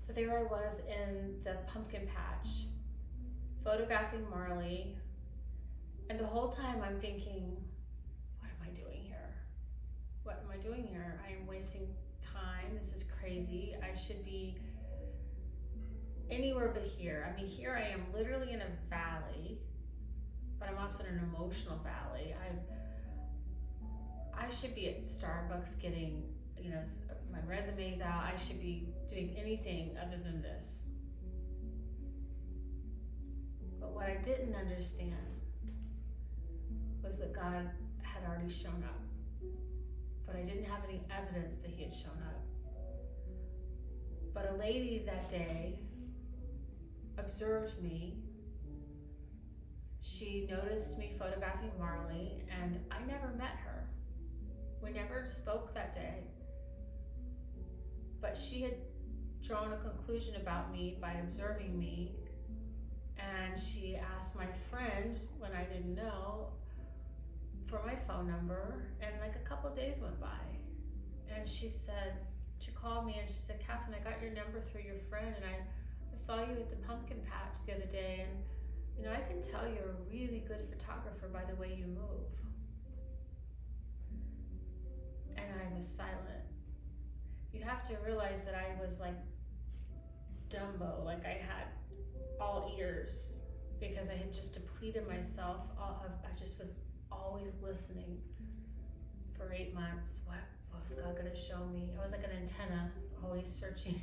So there I was in the pumpkin patch, photographing Marley, and the whole time I'm thinking, what am I doing here? What am I doing here? I am wasting time. This is crazy. I should be anywhere but here. I mean, here I am literally in a valley, but I'm also in an emotional valley. I should be at Starbucks getting, my resumes out. I should be doing anything other than this. But what I didn't understand was that God had already shown up. But I didn't have any evidence that he had shown up. But a lady that day observed me. She noticed me photographing Marley, and I never met her. We never spoke that day. But she had drawn a conclusion about me by observing me, and she asked my friend, when I didn't know, for my phone number, and like a couple days went by. And she called me and she said, Catherine, I got your number through your friend, and I saw you at the pumpkin patch the other day, and I can tell you're a really good photographer by the way you move. And I was silent. You have to realize that I was like Dumbo, like I had all ears, because I had just depleted myself. I just was always listening for 8 months. What was God gonna show me? I was like an antenna, always searching.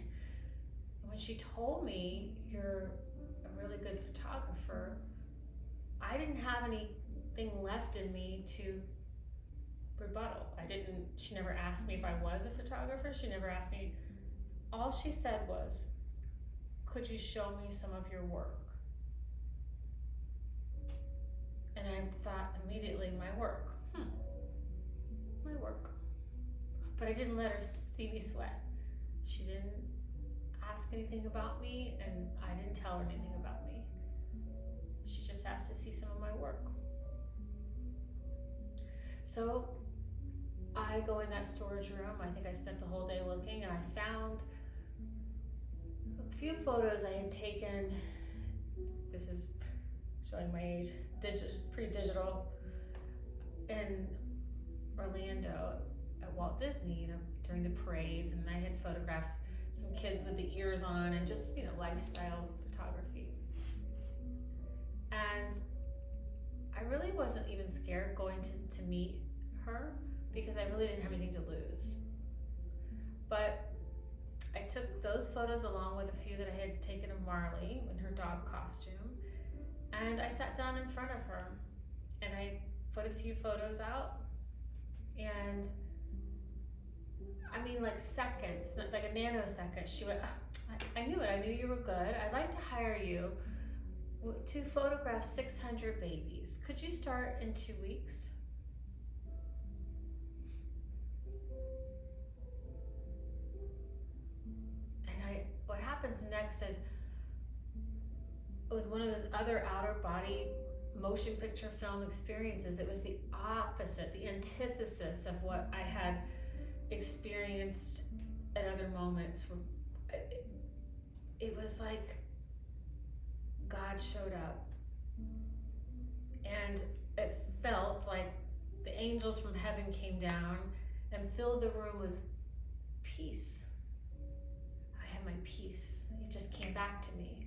And when she told me, you're a really good photographer, I didn't have anything left in me to rebuttal. She never asked me if I was a photographer. She never asked me. All she said was, could you show me some of your work? And I thought immediately, my work. My work. But I didn't let her see me sweat. She didn't ask anything about me, and I didn't tell her anything about me. She just asked to see some of my work. So I go in that storage room. I think I spent the whole day looking, and I found a few photos I had taken. This is showing my age, pre-digital, in Orlando at Walt Disney, during the parades, and I had photographed some kids with the ears on and just, lifestyle photography. And I really wasn't even scared going to meet her, because I really didn't have anything to lose. But I took those photos along with a few that I had taken of Marley in her dog costume, and I sat down in front of her and I put a few photos out, and I mean, like seconds, like a nanosecond, she went, I knew it, I knew you were good. I'd like to hire you to photograph 600 babies. Could you start in 2 weeks? And what happens next is, it was one of those other outer body motion picture film experiences. It was the opposite, the antithesis of what I had experienced at other moments. It was like God showed up, and it felt like the angels from heaven came down and filled the room with peace. I had my peace. It just came back to me.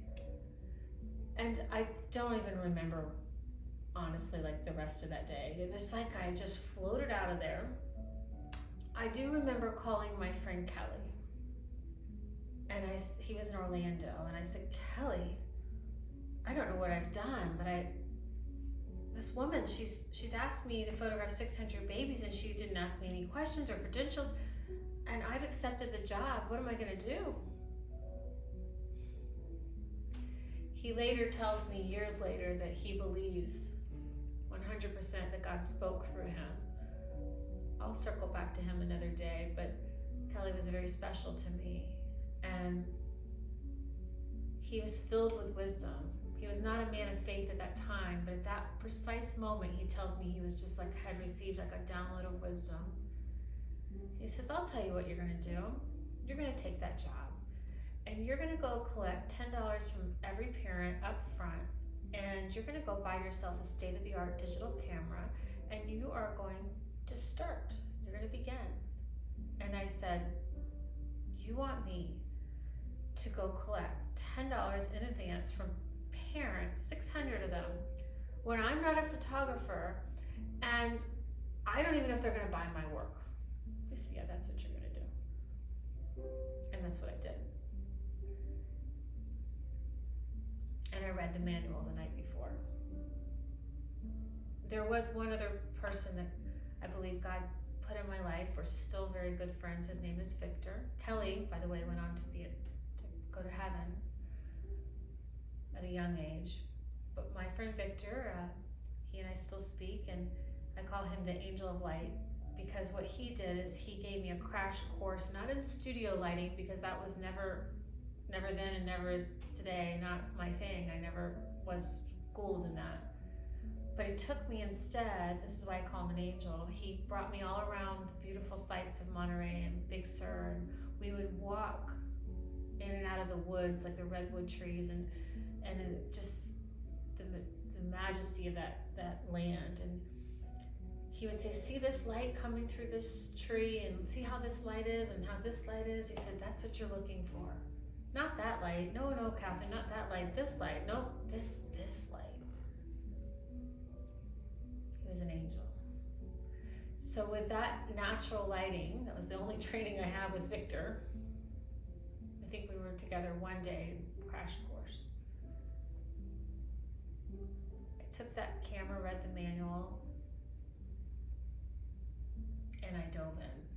And I don't even remember, honestly, like the rest of that day. It was like I just floated out of there. I do remember calling my friend Kelly, and he was in Orlando, and I said, Kelly, I don't know what I've done, but this woman, she's asked me to photograph 600 babies, and she didn't ask me any questions or credentials, and I've accepted the job. What am I gonna do? He later tells me, years later, that he believes 100% that God spoke through him. I'll circle back to him another day, but Kelly was very special to me, and he was filled with wisdom. He was not a man of faith at that time, but at that precise moment, he tells me he was just like, had received like a download of wisdom. He says, I'll tell you what you're gonna do. You're gonna take that job. and you're gonna go collect $10 from every parent up front, and you're gonna go buy yourself a state-of-the-art digital camera, and you are going to start. You're gonna begin. And I said, you want me to go collect $10 in advance from parents, 600 of them, when I'm not a photographer, and I don't even know if they're gonna buy my work. He said, yeah, that's what you're gonna do. And that's what I did. And I read the manual the night before. There was one other person that I believe God put in my life. We're still very good friends. His name is Victor. Kelly, by the way, went on to go to heaven at a young age. But my friend Victor, he and I still speak, and I call him the angel of light, because what he did is he gave me a crash course, not in studio lighting, because that was never then and never is today, not my thing. I never was schooled in that. But he took me instead, this is why I call him an angel, he brought me all around the beautiful sights of Monterey and Big Sur, and we would walk in and out of the woods, like the redwood trees, and just the majesty of that land. And he would say, see this light coming through this tree, and see how this light is and how this light is. He said, that's what you're looking for. Not that light. No, Catherine, not that light. This light. No, this light. He was an angel. So with that natural lighting, that was the only training I had was Victor. I think we were together one day, crash course. I took that camera, read the manual, and I dove in.